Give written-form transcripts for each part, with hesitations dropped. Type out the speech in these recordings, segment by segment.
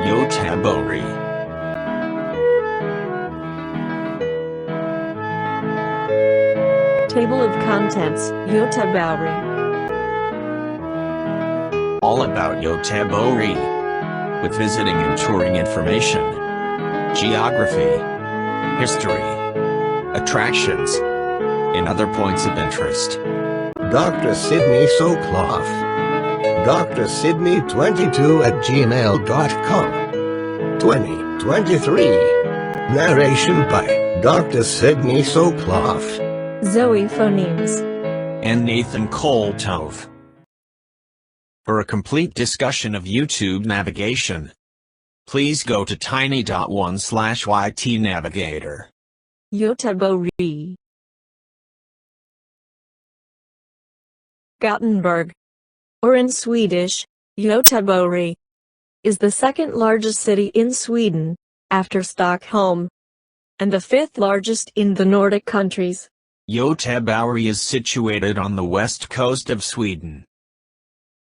Göteborg. Table of contents, Göteborg. All about Göteborg. With visiting and touring information. Geography. History. Attractions. And other points of interest. Dr. Sydney Soclof. Dr. Sydney22@gmail.com. 2023. Narration by Dr. Sydney Soclof. Zoe Phonemes. And Nathan Koltov. For a complete discussion of YouTube navigation, please go to tiny.1/ytnavigator. Göteborg. Gothenburg, or in Swedish, Göteborg, is the second largest city in Sweden, after Stockholm, and the fifth largest in the Nordic countries. Göteborg is situated on the west coast of Sweden.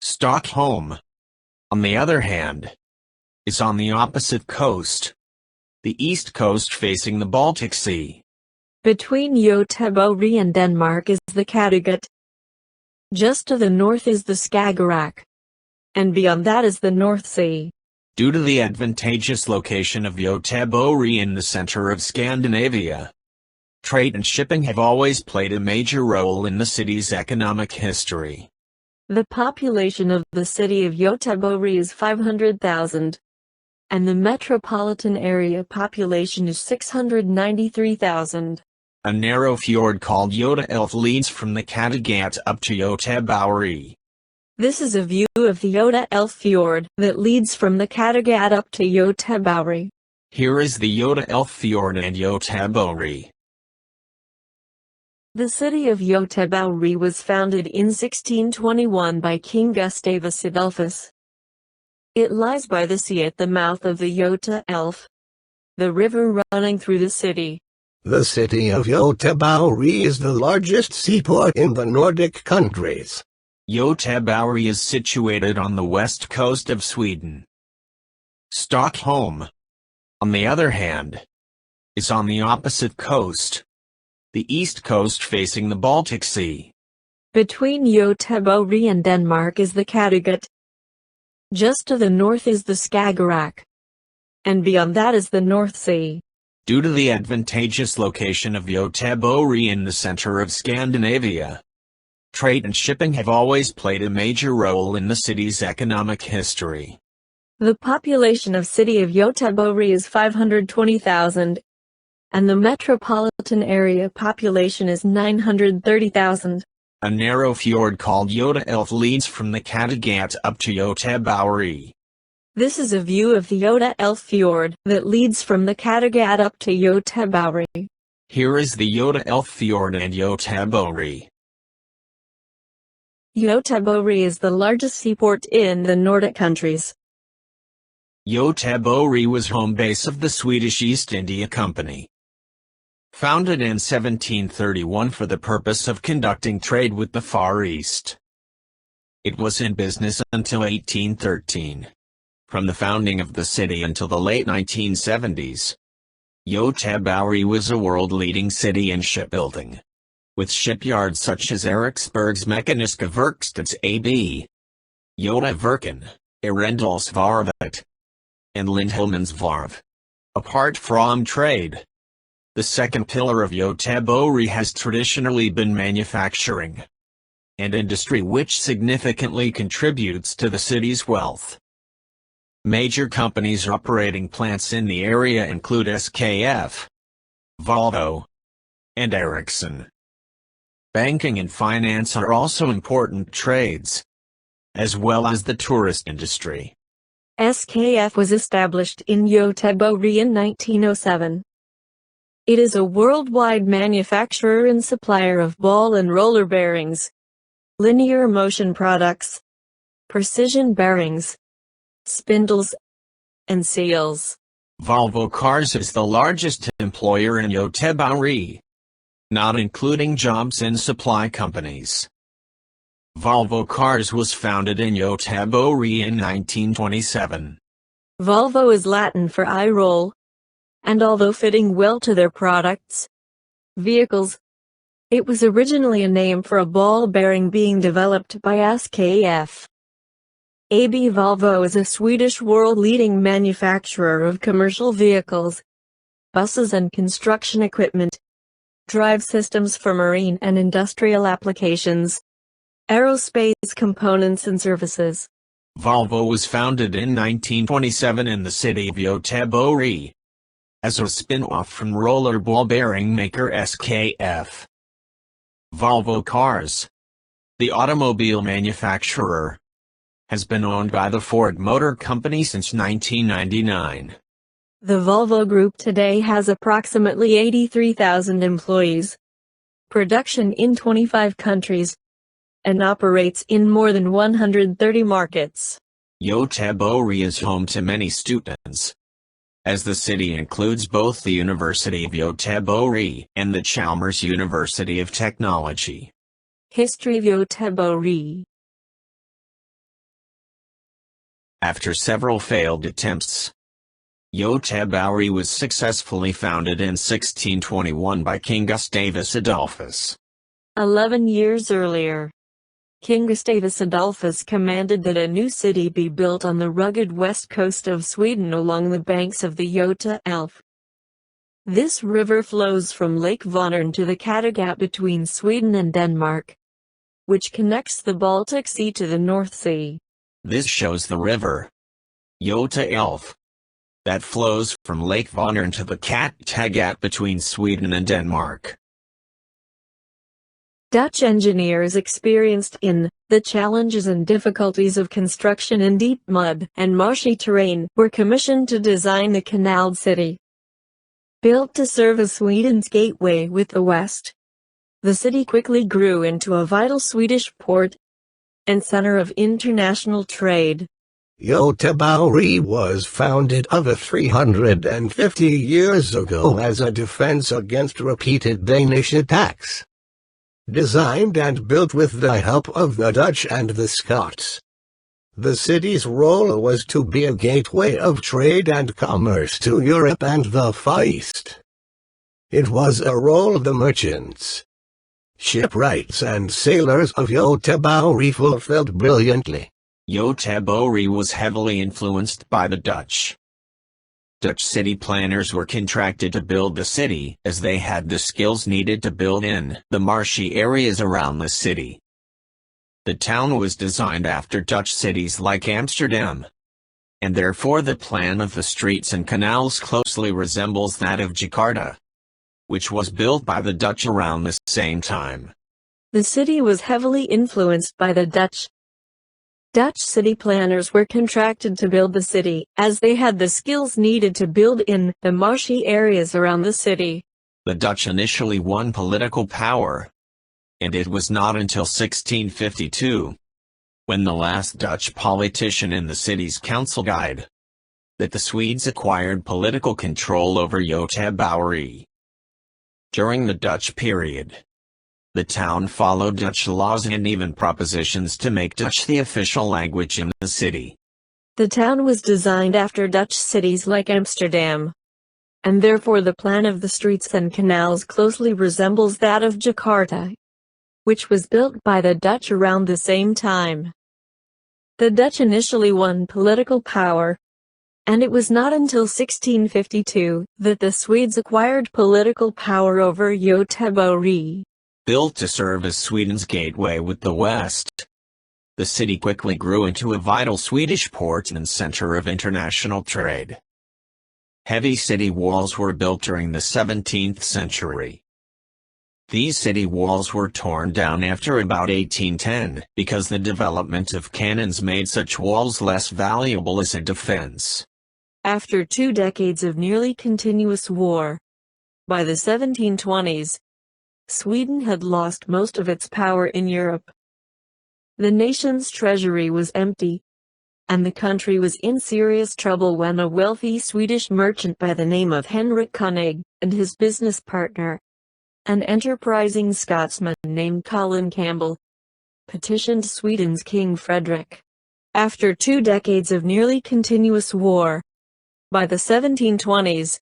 Stockholm, on the other hand, is on the opposite coast, the east coast facing the Baltic Sea. Between Göteborg and Denmark is the Kattegat. Just to the north is the Skagerrak, and beyond that is the North Sea. Due to the advantageous location of Göteborg in the center of Scandinavia, trade and shipping have always played a major role in the city's economic history. The population of the city of Göteborg is 500,000, and the metropolitan area population is 693,000. A narrow fjord called Göta leads from the Kattegat up to Göteborg. This is a view of the Göta fjord that leads from the Kattegat up to Göteborg. Here is the Göta fjord and Göteborg. The city of Göteborg was founded in 1621 by King Gustavus Adolphus. It lies by the sea at the mouth of the Göta, the river running through the city. The city of Göteborg is the largest seaport in the Nordic countries. Göteborg is situated on the west coast of Sweden. Stockholm, on the other hand, is on the opposite coast, the east coast facing the Baltic Sea. Between Göteborg and Denmark is the Kattegat. Just to the north is the Skagerrak, and beyond that is the North Sea. Due to the advantageous location of Göteborg in the center of Scandinavia, trade and shipping have always played a major role in the city's economic history. The population of city of Göteborg is 520,000, and the metropolitan area population is 930,000. A narrow fjord called Göta leads from the Kattegat up to Göteborg. This is a view of the Göta fjord that leads from the Kattegat up to Göteborg. Here is the Göta fjord and Göteborg. Göteborg is the largest seaport in the Nordic countries. Göteborg was home base of the Swedish East India Company. Founded in 1731 for the purpose of conducting trade with the Far East. It was in business until 1813. From the founding of the city until the late 1970s, Göteborg was a world-leading city in shipbuilding, with shipyards such as Eriksbergs Mekaniska Verkstads AB, Götaverken, Arendalsvarvet, and Lindholmens Varv. Apart from trade, the second pillar of Göteborg has traditionally been manufacturing, an industry which significantly contributes to the city's wealth. Major companies operating plants in the area include SKF, Volvo, and Ericsson. Banking and finance are also important trades, as well as the tourist industry. SKF was established in Göteborg in 1907. It is a worldwide manufacturer and supplier of ball and roller bearings, linear motion products, precision bearings, spindles, and seals. Volvo Cars is the largest employer in Göteborg, not including jobs in supply companies. Volvo Cars was founded in Göteborg in 1927. Volvo is Latin for eye roll, and although fitting well to their vehicles, it was originally a name for a ball bearing being developed by SKF. AB Volvo is a Swedish world-leading manufacturer of commercial vehicles, buses and construction equipment, drive systems for marine and industrial applications, aerospace components and services. Volvo was founded in 1927 in the city of Göteborg as a spin-off from roller ball bearing maker SKF. Volvo Cars, the automobile manufacturer, has been owned by the Ford Motor Company since 1999. The Volvo Group today has approximately 83,000 employees, production in 25 countries, and operates in more than 130 markets. Göteborg is home to many students, as the city includes both the University of Göteborg and the Chalmers University of Technology. History of Göteborg. After several failed attempts, Göteborg was successfully founded in 1621 by King Gustavus Adolphus. 11 years earlier, King Gustavus Adolphus commanded that a new city be built on the rugged west coast of Sweden along the banks of the Göta Älv. This river flows from Lake Vänern to the Kattegat between Sweden and Denmark, which connects the Baltic Sea to the North Sea. This shows the river, Göta Älv, that flows from Lake Vänern to the Kattegat between Sweden and Denmark. Dutch engineers experienced in the challenges and difficulties of construction in deep mud and marshy terrain were commissioned to design the canaled city. Built to serve as Sweden's gateway with the West, the city quickly grew into a vital Swedish port and center of international trade. Göteborg was founded over 350 years ago as a defense against repeated Danish attacks. Designed and built with the help of the Dutch and the Scots, the city's role was to be a gateway of trade and commerce to Europe and the Far East. It was a role the merchants, shipwrights and sailors of Göteborg fulfilled brilliantly. Göteborg was heavily influenced by the Dutch. Dutch city planners were contracted to build the city as they had the skills needed to build in the marshy areas around the city. The town was designed after Dutch cities like Amsterdam, and therefore the plan of the streets and canals closely resembles that of Jakarta, which was built by the Dutch around the same time. The city was heavily influenced by the Dutch. Dutch city planners were contracted to build the city, as they had the skills needed to build in the marshy areas around the city. The Dutch initially won political power, and it was not until 1652, when the last Dutch politician in the city's council died, that the Swedes acquired political control over Göteborg. During the Dutch period, the town followed Dutch laws and even propositions to make Dutch the official language in the city. The town was designed after Dutch cities like Amsterdam, and therefore the plan of the streets and canals closely resembles that of Jakarta, which was built by the Dutch around the same time. The Dutch initially won political power, and it was not until 1652 that the Swedes acquired political power over Göteborg. Built to serve as Sweden's gateway with the West, the city quickly grew into a vital Swedish port and center of international trade. Heavy city walls were built during the 17th century. These city walls were torn down after about 1810 because the development of cannons made such walls less valuable as a defense. After 2 decades of nearly continuous war, by the 1720s, Sweden had lost most of its power in Europe. The nation's treasury was empty, and the country was in serious trouble when a wealthy Swedish merchant by the name of Henrik Koenig and his business partner, an enterprising Scotsman named Colin Campbell, petitioned Sweden's King Frederick. After 2 decades of nearly continuous war, By the 1720s,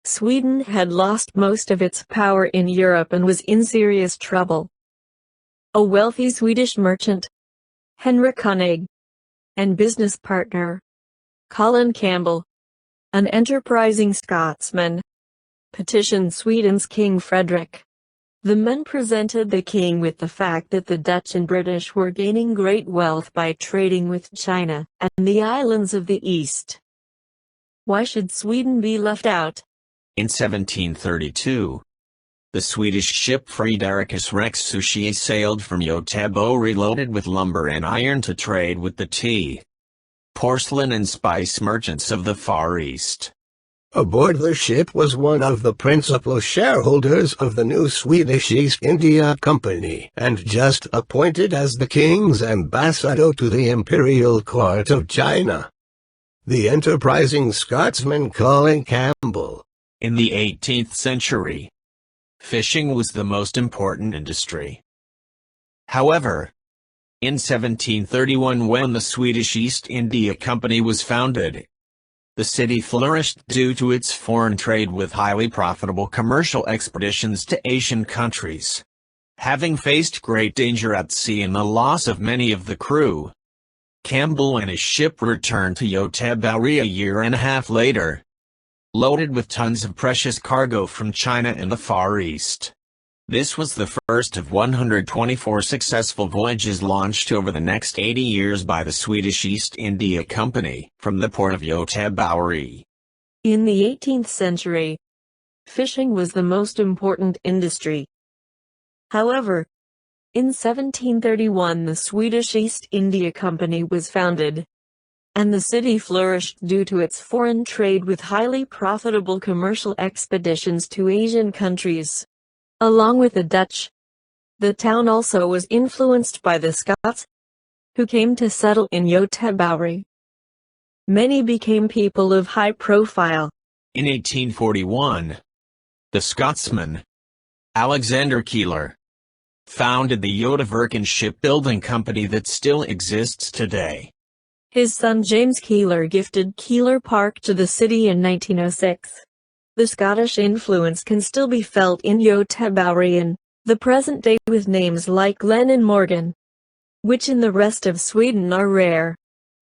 Sweden had lost most of its power in Europe and was in serious trouble. A wealthy Swedish merchant, Henrik Koenig, and business partner, Colin Campbell, an enterprising Scotsman, petitioned Sweden's King Frederick. The men presented the king with the fact that the Dutch and British were gaining great wealth by trading with China and the islands of the East. Why should Sweden be left out? In 1732, the Swedish ship Frederikus Rex Sushi sailed from Göteborg loaded with lumber and iron to trade with the tea, porcelain and spice merchants of the Far East. Aboard the ship was one of the principal shareholders of the new Swedish East India Company and just appointed as the king's ambassador to the imperial court of China. The enterprising Scotsman Colin Campbell. In the 18th century, fishing was the most important industry. However, in 1731 when the Swedish East India Company was founded, the city flourished due to its foreign trade with highly profitable commercial expeditions to Asian countries. Having faced great danger at sea and the loss of many of the crew, Campbell and his ship returned to Göteborg a year and a half later, loaded with tons of precious cargo from China and the Far East. This was the first of 124 successful voyages launched over the next 80 years by the Swedish East India Company from the port of Göteborg. In the 18th century, fishing was the most important industry. However, in 1731 the Swedish East India Company was founded, and the city flourished due to its foreign trade with highly profitable commercial expeditions to Asian countries. Along with the Dutch, the town also was influenced by the Scots, who came to settle in Göteborg. Many became people of high profile. In 1841, the Scotsman, Alexander Keeler, founded the Göteborg shipbuilding company that still exists today. His son James Keeler gifted Keeler Park to the city in 1906. The Scottish influence can still be felt in Göteborg in the present day with names like Glen and Morgan, which in the rest of Sweden are rare,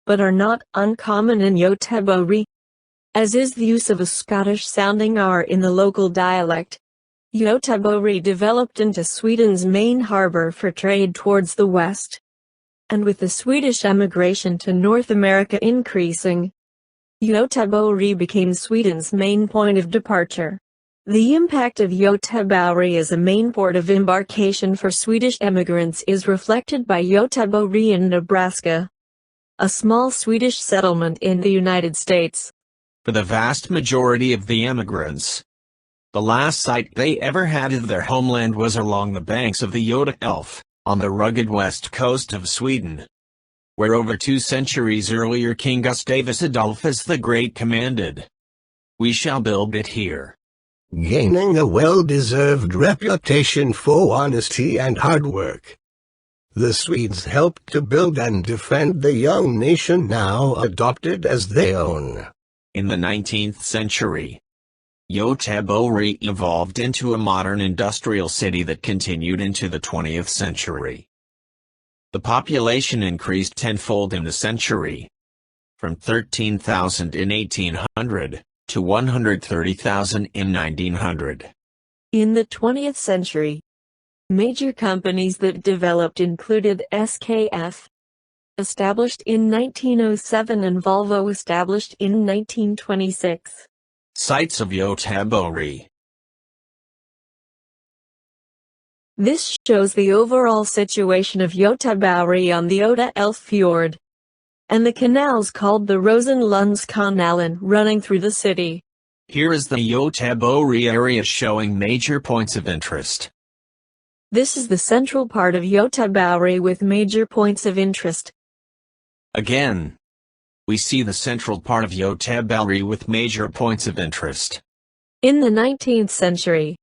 but are not uncommon in Göteborg, as is the use of a Scottish-sounding R in the local dialect. Göteborg developed into Sweden's main harbor for trade towards the west, and with the Swedish emigration to North America increasing, Göteborg became Sweden's main point of departure. The impact of Göteborg as a main port of embarkation for Swedish emigrants is reflected by Göteborg in Nebraska, a small Swedish settlement in the United States. For the vast majority of the emigrants, the last sight they ever had of their homeland was along the banks of the Göta Älv, on the rugged west coast of Sweden, where over 2 centuries earlier King Gustavus Adolphus the Great commanded, "We shall build it here," gaining a well-deserved reputation for honesty and hard work. The Swedes helped to build and defend the young nation now adopted as their own. In the 19th century, Göteborg evolved into a modern industrial city that continued into the 20th century. The population increased tenfold in the century, from 13,000 in 1800 to 130,000 in 1900. In the 20th century, major companies that developed included SKF, established in 1907, and Volvo, established in 1926. Sites of Göteborg. This shows the overall situation of Göteborg on the Göta Älv Fjord, and the canals called the Rosenlundskanalen running through the city. Here is the Göteborg area showing major points of interest. This is the central part of Göteborg with major points of interest. Again, we see the central part of Göteborg with major points of interest. In the 19th century,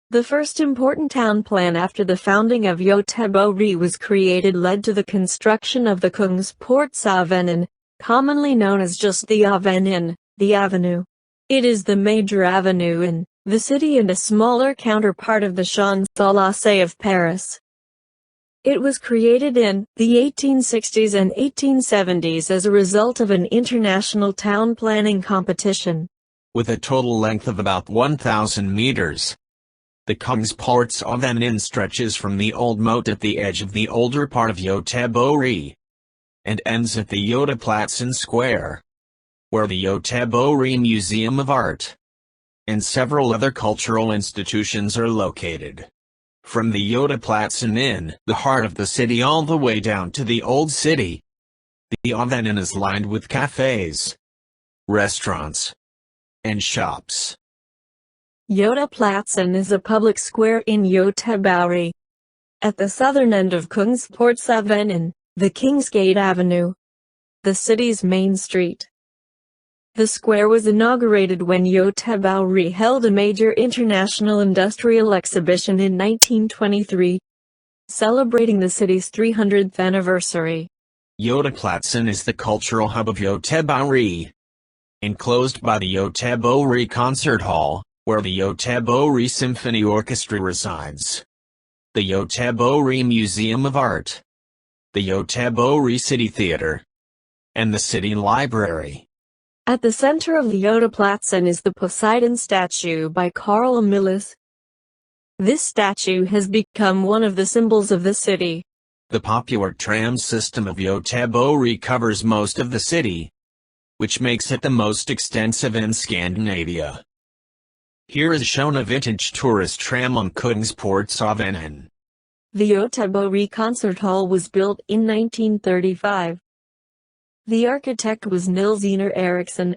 the first important town plan after the founding of Göteborg was created led to the construction of the Kungsportsavenyn, commonly known as just the Avenyn. The avenue. It is the major avenue in the city and a smaller counterpart of the Champs-Élysées of Paris. It was created in the 1860s and 1870s as a result of an international town planning competition. With a total length of about 1,000 meters. The Kungsports Avenue stretches from the old moat at the edge of the older part of Göteborg and ends at the Göteplatsen Square, where the Göteborg Museum of Art and several other cultural institutions are located. From the Göteplatsen in the heart of the city all the way down to the Old City, the Avenue is lined with cafes, restaurants, and shops. Göteplatsen is a public square in Göteborg. At the southern end of Kungsports Avenue, the Kingsgate Avenue, the city's main street. The square was inaugurated when Göteborg held a major international industrial exhibition in 1923, celebrating the city's 300th anniversary. Göteplatsen is the cultural hub of Göteborg, enclosed by the Göteborg Concert Hall, where the Göteborg Symphony Orchestra resides, the Göteborg Museum of Art, the Göteborg City Theatre, and the City Library. At the center of the Göteplatsen is the Poseidon statue by Carl Milles. This statue has become one of the symbols of the city. The popular tram system of Göteborg covers most of the city, which makes it the most extensive in Scandinavia. Here is shown a vintage tourist tram on Kungsports Avenue. The Göteborg Concert Hall was built in 1935. The architect was Nils Einar Eriksson,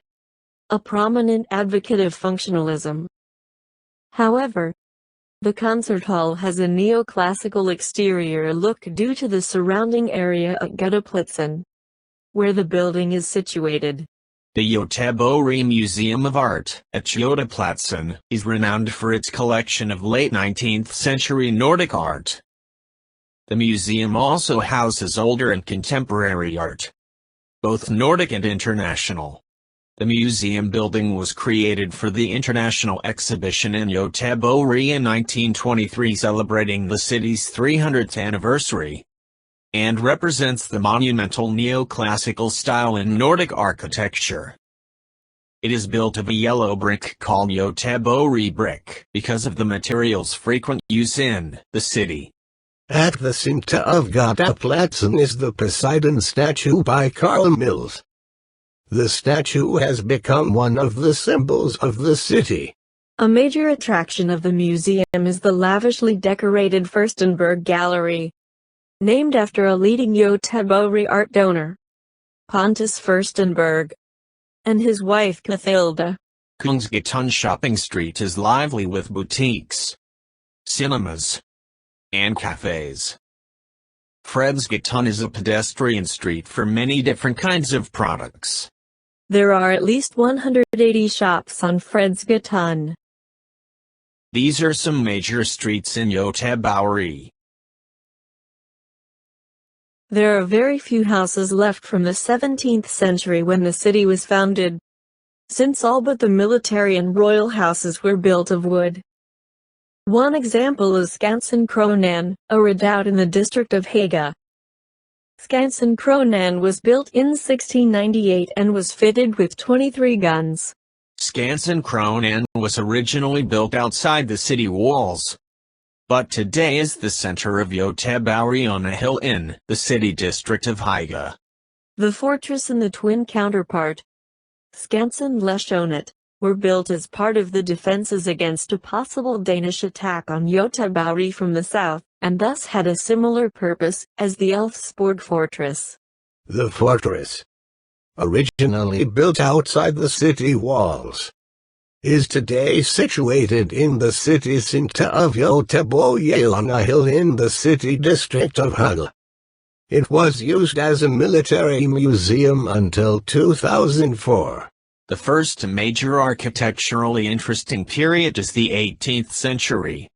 a prominent advocate of functionalism. However, the concert hall has a neoclassical exterior look due to the surrounding area at Göteplatsen, where the building is situated. The Göteborg Museum of Art at Göteplatsen is renowned for its collection of late 19th century Nordic art. The museum also houses older and contemporary art, both Nordic and international. The museum building was created for the International Exhibition in Göteborg in 1923 celebrating the city's 300th anniversary, and represents the monumental neoclassical style in Nordic architecture. It is built of a yellow brick called Göteborg brick because of the material's frequent use in the city. At the center of Göteplatsen is the Poseidon statue by Carl Milles. The statue has become one of the symbols of the city. A major attraction of the museum is the lavishly decorated Furstenberg Gallery, named after a leading Göteborg art donor, Pontus Furstenberg, and his wife Cathilda. Kungsgatan shopping street is lively with boutiques, cinemas, and cafes. Fredsgatan is a pedestrian street for many different kinds of products. There are at least 180 shops on Fredsgatan. These are some major streets in Göteborg. There are very few houses left from the 17th century when the city was founded, since all but the military and royal houses were built of wood. One example is Skansen Kronan, a redoubt in the district of Haga. Skansen Kronan was built in 1698 and was fitted with 23 guns. Skansen Kronan was originally built outside the city walls, but today is the center of Göteborg on a hill in the city district of Haga. The fortress and the twin counterpart, Skansen Lesjonet, were built as part of the defenses against a possible Danish attack on Göteborg from the south, and thus had a similar purpose as the Elfsborg fortress. The fortress, originally built outside the city walls, is today situated in the city center of Göteborg on a hill in the city district of Haga. It was used as a military museum until 2004. The first major architecturally interesting period is the 18th century,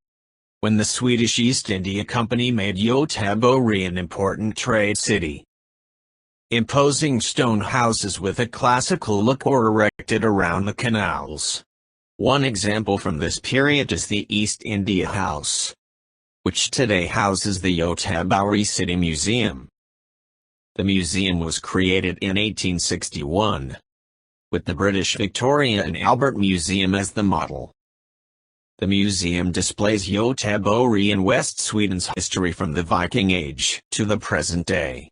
when the Swedish East India Company made Göteborg an important trade city. imposing stone houses with a classical look were erected around the canals. One example from this period is the East India House, which today houses the Göteborg City Museum. The museum was created in 1861, with the British Victoria and Albert Museum as the model. The museum displays Göteborg and West Sweden's history from the Viking Age to the present day.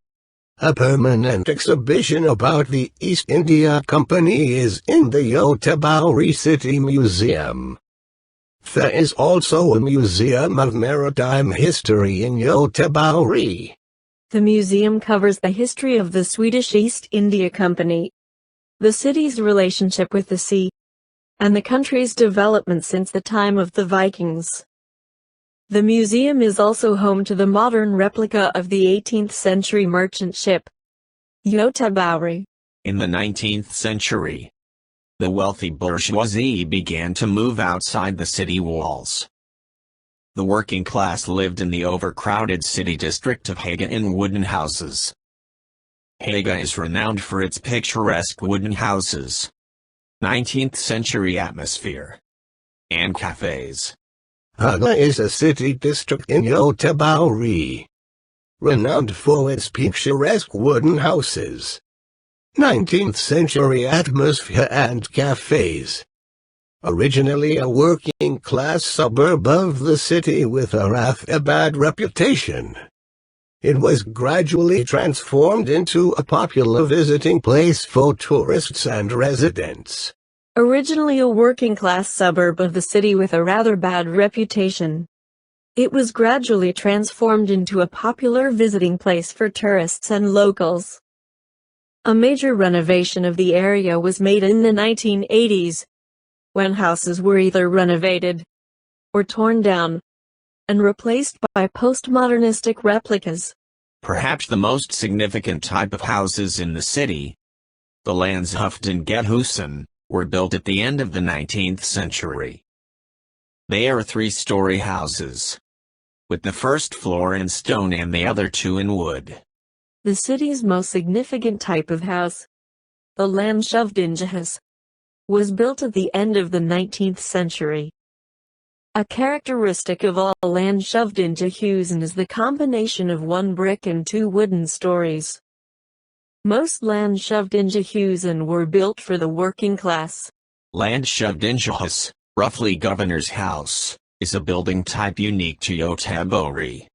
A permanent exhibition about the East India Company is in the Göteborg City Museum. There is also a museum of maritime history in Göteborg. The museum covers the history of the Swedish East India Company, the city's relationship with the sea, and the country's development since the time of the Vikings. The museum is also home to the modern replica of the 18th century merchant ship, Göteborg. In the 19th century, the wealthy bourgeoisie began to move outside the city walls. The working class lived in the overcrowded city district of Haga in wooden houses. Haga is renowned for its picturesque wooden houses, 19th century atmosphere, and cafes. Haga is a city district in Göteborg, renowned for its picturesque wooden houses, 19th century atmosphere and cafes. Originally a working-class suburb of the city with a rather bad reputation, it was gradually transformed into a popular visiting place for tourists and residents. Originally a working-class suburb of the city with a rather bad reputation, it was gradually transformed into a popular visiting place for tourists and locals. A major renovation of the area was made in the 1980s, when houses were either renovated or torn down and replaced by postmodernistic replicas. Perhaps the most significant type of houses in the city, the Landshövdingehusen, were built at the end of the 19th century. They are three-story houses, with the first floor in stone and the other two in wood. The city's most significant type of house, the Landshövdingehus, was built at the end of the 19th century. A characteristic of all Landshövdingehusen is the combination of one brick and two wooden stories. Most Landshövdingehusen were built for the working class. Landshövdingehus, roughly governor's house, is a building type unique to Göteborg.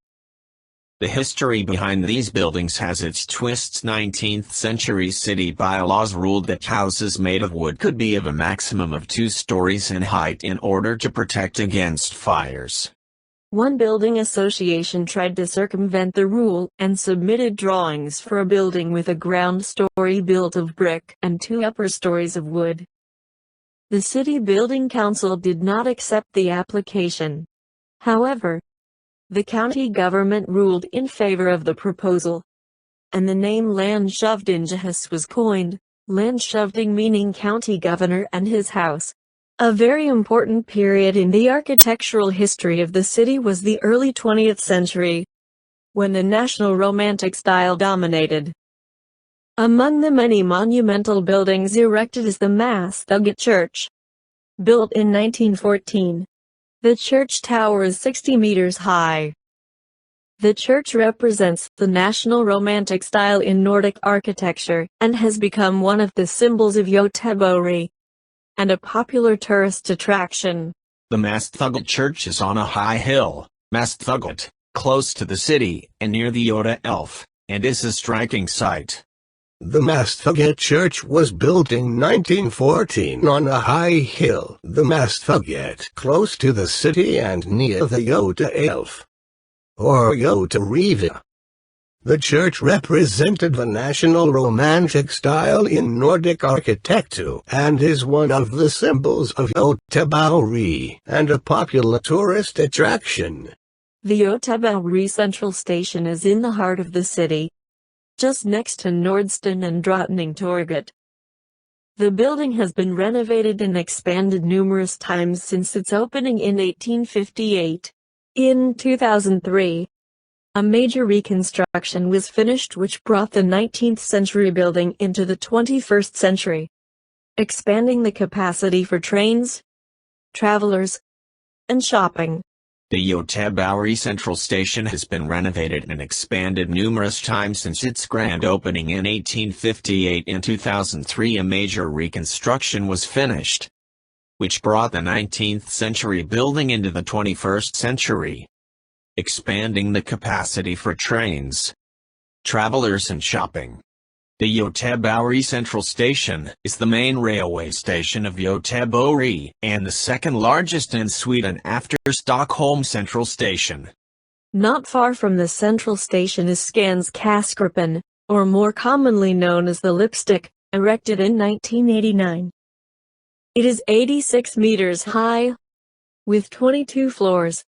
The history behind these buildings has its twists. 19th century city bylaws ruled that houses made of wood could be of a maximum of 2 stories in height in order to protect against fires. One building association tried to circumvent the rule and submitted drawings for a building with a ground story built of brick and 2 upper stories of wood. The city building council did not accept the application. However, the county government ruled in favor of the proposal, and the name Landshövdingehus was coined, Landshövding meaning county governor and his house. A very important period in the architectural history of the city was the early 20th century, when the National Romantic style dominated. Among the many monumental buildings erected is the Masthugget Church, built in 1914. The church tower is 60 meters high. The church represents the National Romantic style in Nordic architecture and has become one of the symbols of Göteborg and a popular tourist attraction. The Masthugget Church is on a high hill, Masthugget, close to the city and near the Göta Älv, and is a striking sight. The Masthugget Church was built in 1914 on a high hill, the Masthugget, close to the city and near the Göta Älv, or Göta River. The church represented the National Romantic style in Nordic architecture and is one of the symbols of Göteborg and a popular tourist attraction. The Göteborg Central Station is in the heart of the city, just next to Nordstan and Drottningtorget. The building has been renovated and expanded numerous times since its opening in 1858. In 2003, A major reconstruction was finished which brought the 19th century building into the 21st century, expanding the capacity for trains, travelers, and shopping. The Göteborg Central Station has been renovated and expanded numerous times since its grand opening in 1858. In 2003 a major reconstruction was finished, which brought the 19th century building into the 21st century, expanding the capacity for trains, travelers and shopping. The Göteborg Central Station is the main railway station of Göteborg and the second largest in Sweden after Stockholm Central Station. Not far from the central station is Skanskaskrippen, or more commonly known as the Lipstick, erected in 1989. It is 86 meters high, with 22 floors,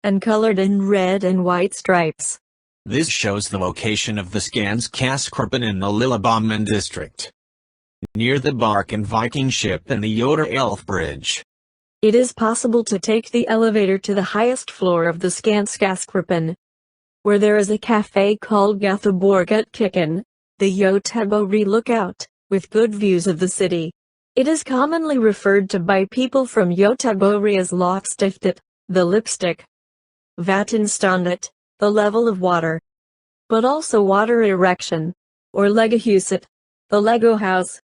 and colored in red and white stripes. This shows the location of the Skanskaskrippen in the Lillebommen district, near the bark and Viking ship and the Göta Bridge. It is possible to take the elevator to the highest floor of the Skanskaskrippen, where there is a cafe called Goteburg at Kicken, the Göteborg lookout, with good views of the city. It is commonly referred to by people from Göteborg as Loftstiftet, the lipstick, Vattenståndet, the level of water, but also water erection, or Legohuset, the Lego house,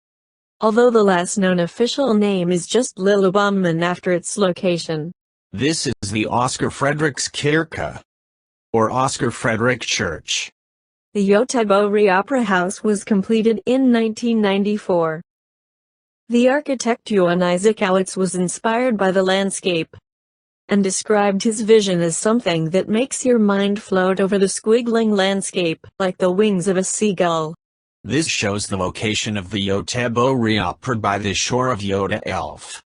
although the last known official name is just Lillebommen after its location. This is the Oscar Fredrikskirke, or Oscar Fredrik Church. The Göteborg Opera House was completed in 1994. The architect Johan Isaac Owitz was inspired by the landscape, and described his vision as something that makes your mind float over the squiggling landscape like the wings of a seagull. This shows the location of the Göteborg Opera by the shore of Göta.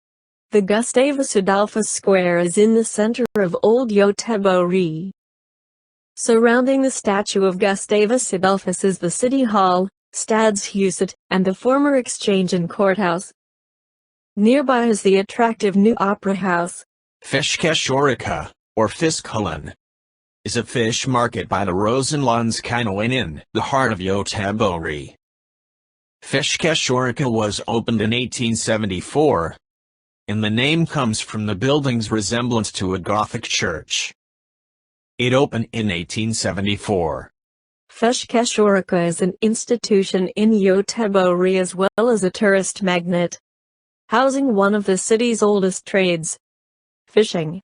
The Gustavus Adolphus Square is in the center of Old Göteborg. Surrounding the statue of Gustavus Adolphus is the City Hall, Stadshuset, and the former Exchange and Courthouse. Nearby is the attractive new Opera House. Fiskekyrka, or Fiskhallen, is a fish market by the Rosenlundskanalen in the heart of Göteborg. Fiskekyrka was opened in 1874, and the name comes from the building's resemblance to a Gothic church. It opened in 1874. Fiskekyrka is an institution in Göteborg as well as a tourist magnet, housing one of the city's oldest trades, fishing.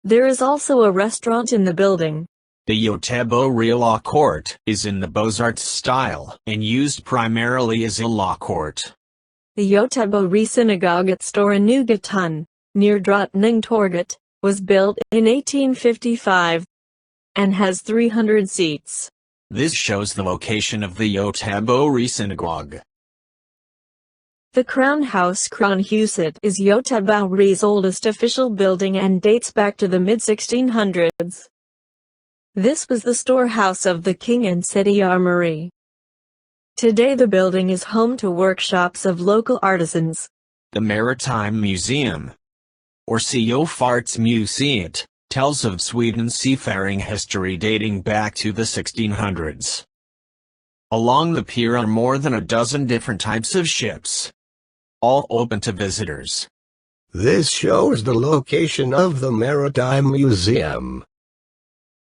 There is also a restaurant in the building. The Göteborg Law Court is in the Beaux-Arts style and used primarily as a law court. The Göteborg Synagogue at Stora Nygatan, near Drottningtorget, was built in 1855 and has 300 seats. This shows the location of the Göteborg Synagogue. The Crown House Kronhuset is Göteborg's oldest official building and dates back to the mid-1600s. This was the storehouse of the king and city armory. Today the building is home to workshops of local artisans. The Maritime Museum, or Sjöfartsmuseet, tells of Sweden's seafaring history dating back to the 1600s. Along the pier are more than a dozen different types of ships, all open to visitors. This shows the location of the Maritime Museum.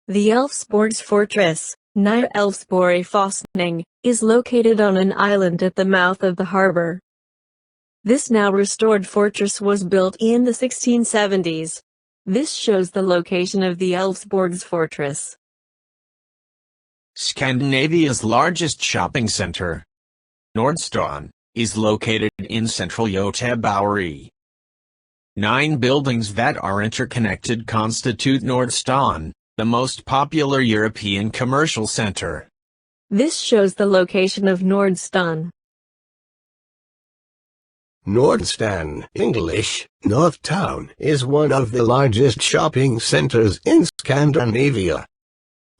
The Älvsborgs Fortress, Nya Älvsborg Fästning, is located on an island at the mouth of the harbor. This now restored fortress was built in the 1670s. This shows the location of the Älvsborgs Fortress. Scandinavia's largest shopping center, Nordstan, is located in central Göteborg. 9 buildings that are interconnected constitute Nordstan, the most popular European commercial center. This shows the location of Nordstan. Nordstan, English, North Town, is one of the largest shopping centers in Scandinavia,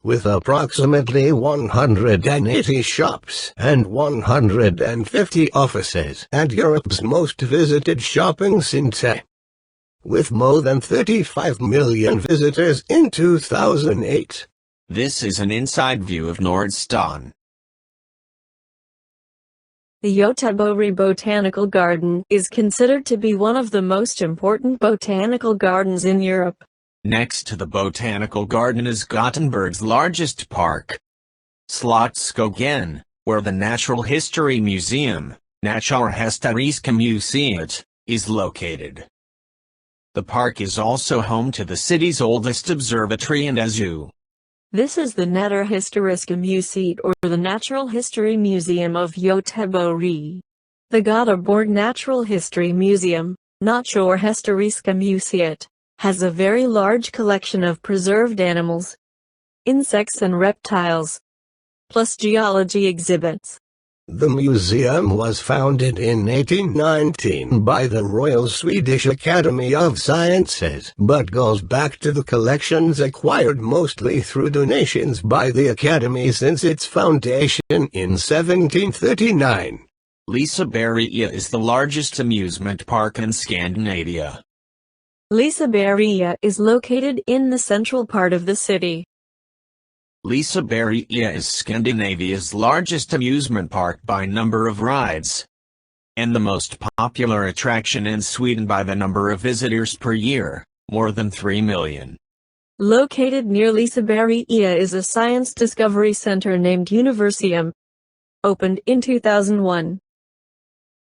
with approximately 180 shops and 150 offices, and Europe's most visited shopping center, with more than 35 million visitors in 2008. This is an inside view of Nordstan. The Göteborg Botanical Garden is considered to be one of the most important botanical gardens in Europe. Next to the botanical garden is Gothenburg's largest park, Slottsskogen, where the Natural History Museum, Naturhistoriska Museet, is located. The park is also home to the city's oldest observatory and a zoo. This is the Naturhistoriska Museet, or the Natural History Museum of Göteborg. The Goteborg Natural History Museum, Naturhistoriska Museet, has a very large collection of preserved animals, insects and reptiles, plus geology exhibits. The museum was founded in 1819 by the Royal Swedish Academy of Sciences, but goes back to the collections acquired mostly through donations by the Academy since its foundation in 1739. Liseberg is the largest amusement park in Scandinavia. Liseberg is located in the central part of the city. Liseberg is Scandinavia's largest amusement park by number of rides, and the most popular attraction in Sweden by the number of visitors per year, more than 3 million. Located near Liseberg is a science discovery center named Universium, opened in 2001.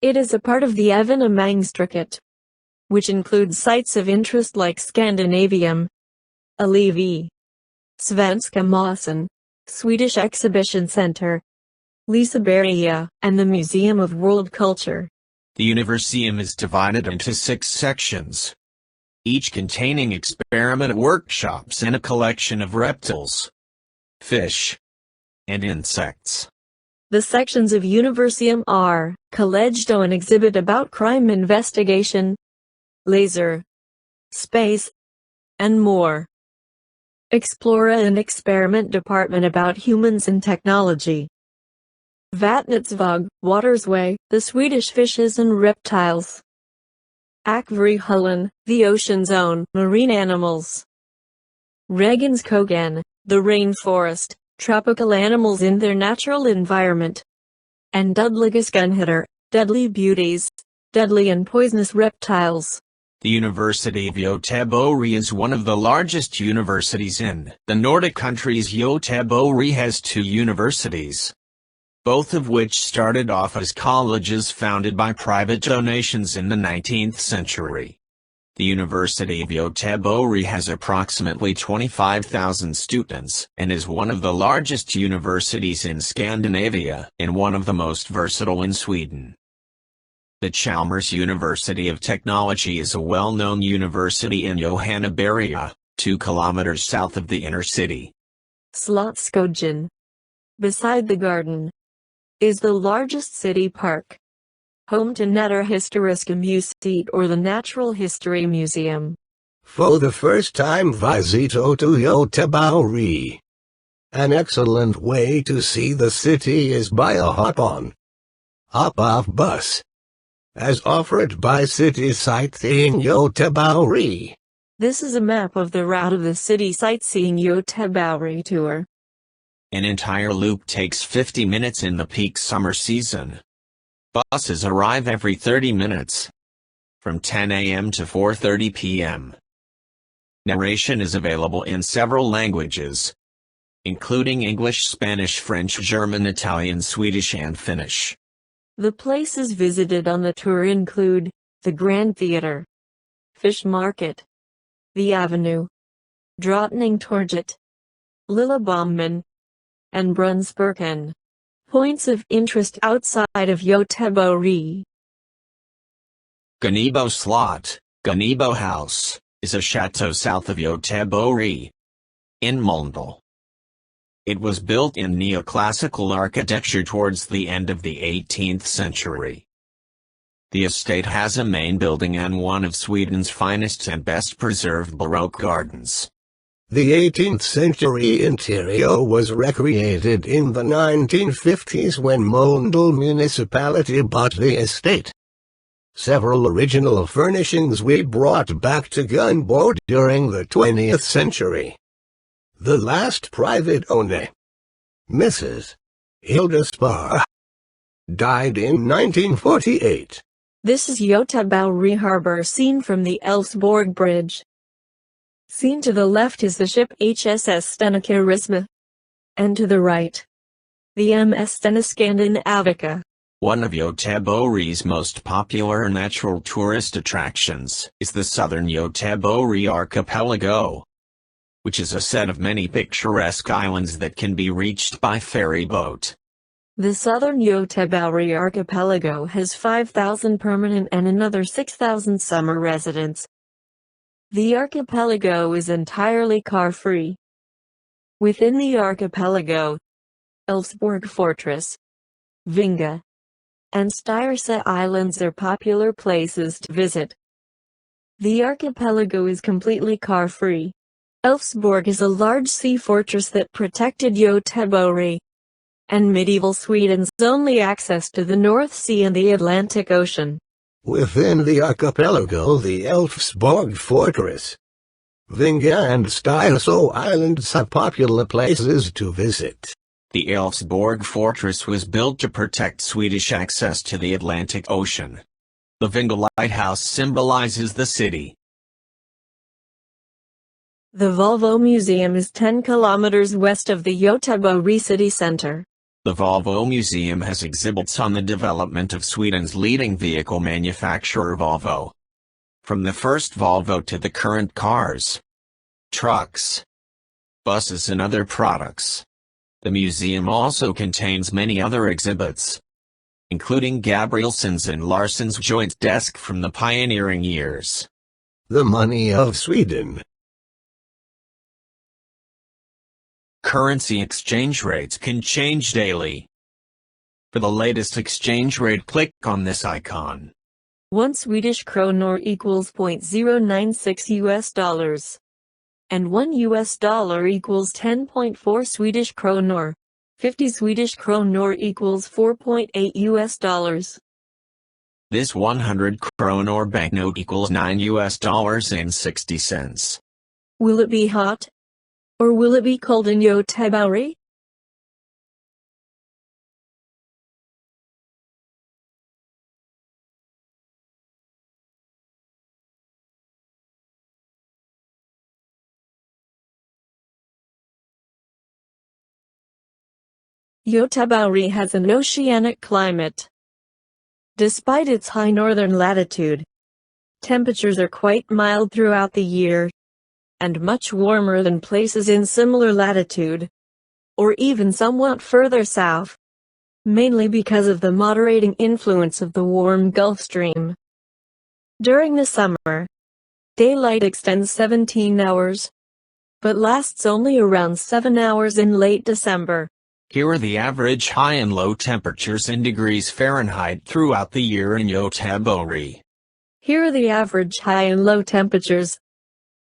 It is a part of the Evenemangstruket, which includes sites of interest like Scandinavium, Alevi, Svenska Mossen, Swedish Exhibition Center, Liseberg, and the Museum of World Culture. The Universium is divided into 6 sections, each containing experiment workshops and a collection of reptiles, fish, and insects. The sections of Universium are Collegio, an exhibit about crime investigation, laser, space, and more. Explora, an experiment department about humans and technology. Vatnatsvåg, Water's Way, the Swedish fishes and reptiles. Akvarihullen, the ocean zone, marine animals. Regenskogen, the rainforest, tropical animals in their natural environment. And Dödliga, deadly beauties, deadly and poisonous reptiles. The University of Göteborg is one of the largest universities in the Nordic countries. Göteborg has 2 universities, both of which started off as colleges founded by private donations in the 19th century. The University of Göteborg has approximately 25,000 students and is one of the largest universities in Scandinavia and one of the most versatile in Sweden. The Chalmers University of Technology is a well-known university in Johanneberg, 2 kilometers south of the inner city. Slottsskogen, beside the garden, is the largest city park, home to Naturhistoriska Museet, or the Natural History Museum. For the first time, visito to Göteborg. An excellent way to see the city is by a hop-on, hop-off bus, as offered by City Sightseeing Göteborg. This is a map of the route of the City Sightseeing Göteborg tour. An entire loop takes 50 minutes in the peak summer season. Buses arrive every 30 minutes, from 10 a.m. to 4:30 p.m. Narration is available in several languages, including English, Spanish, French, German, Italian, Swedish, and Finnish. The places visited on the tour include the Grand Theater, Fish Market, the Avenue, Drottningtorget, Lillebommen, and Brunnsparken. Points of interest outside of Göteborg. Gazebo Slot, Gazebo House, is a chateau south of Göteborg, in Mölndal. It was built in neoclassical architecture towards the end of the 18th century. The estate has a main building and one of Sweden's finest and best preserved Baroque gardens. The 18th century interior was recreated in the 1950s when Mölndal municipality bought the estate. Several original furnishings were brought back to Göteborg during the 20th century. The last private owner, Mrs. Hilda Spar, died in 1948. This is Göteborg harbor seen from the Elfsborg Bridge. Seen to the left is the ship HSS Stena Charisma, and to the right, the MS Stena Scandinavica. One of Göteborg's most popular natural tourist attractions is the southern Göteborg archipelago, which is a set of many picturesque islands that can be reached by ferry boat. The southern Göteborg archipelago has 5,000 permanent and another 6,000 summer residents. The archipelago is entirely car-free. Within the archipelago, Elfsborg Fortress, Vinga, and Styrsa Islands are popular places to visit. The archipelago is completely car-free. Elfsborg is a large sea fortress that protected Göteborg and medieval Sweden's only access to the North Sea and the Atlantic Ocean. Within the archipelago, the Elfsborg Fortress, Vinga and Styrsa Islands are popular places to visit. The Elfsborg Fortress was built to protect Swedish access to the Atlantic Ocean. The Vinga Lighthouse symbolizes the city. The Volvo Museum is 10 kilometers west of the Göteborg city center. The Volvo Museum has exhibits on the development of Sweden's leading vehicle manufacturer Volvo. From the first Volvo to the current cars, trucks, buses and other products. The museum also contains many other exhibits, including Gabrielson's and Larsson's joint desk from the pioneering years. The money of Sweden. Currency exchange rates can change daily. For the latest exchange rate, click on this icon. 1 Swedish kronor equals $0.096 and $1 equals 10.4 Swedish kronor. 50 Swedish kronor equals $4.8. This 100 kronor banknote equals $9.60. Will it be hot? Or will it be cold in Göteborg? Göteborg has an oceanic climate. Despite its high northern latitude, temperatures are quite mild throughout the year, and much warmer than places in similar latitude, or even somewhat further south, mainly because of the moderating influence of the warm Gulf Stream. During the summer, daylight extends 17 hours, but lasts only around 7 hours in late December. Here are the average high and low temperatures in degrees Fahrenheit throughout the year in Göteborg. Here are the average high and low temperatures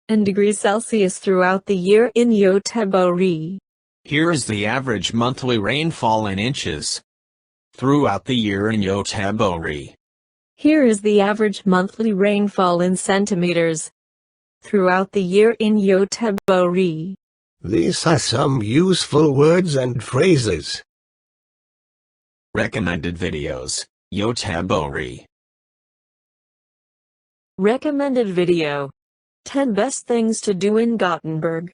in degrees Celsius throughout the year in Göteborg. Here is the average monthly rainfall in inches throughout the year in Göteborg. Here is the average monthly rainfall in centimeters throughout the year in Göteborg. These are some useful words and phrases. Recommended videos, Göteborg. Recommended video. 10 best things to do in Gothenburg.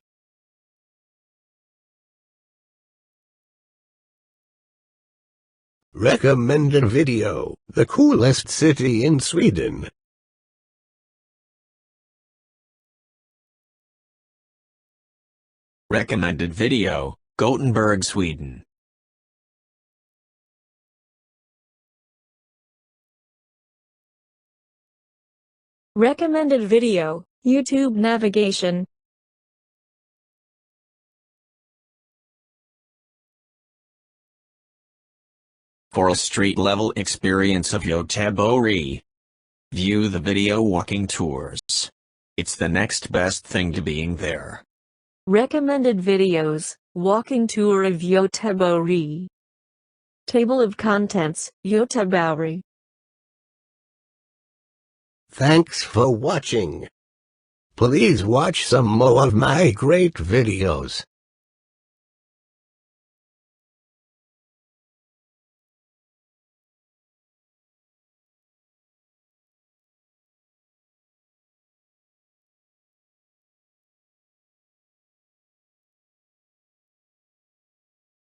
Recommended video, the coolest city in Sweden. Recommended video, Gothenburg, Sweden. Recommended video, YouTube navigation. For a street-level experience of Göteborg, view the video walking tours. It's the next best thing to being there. Recommended videos, walking tour of Göteborg. Table of contents, Göteborg. Thanks for watching. Please watch some more of my great videos.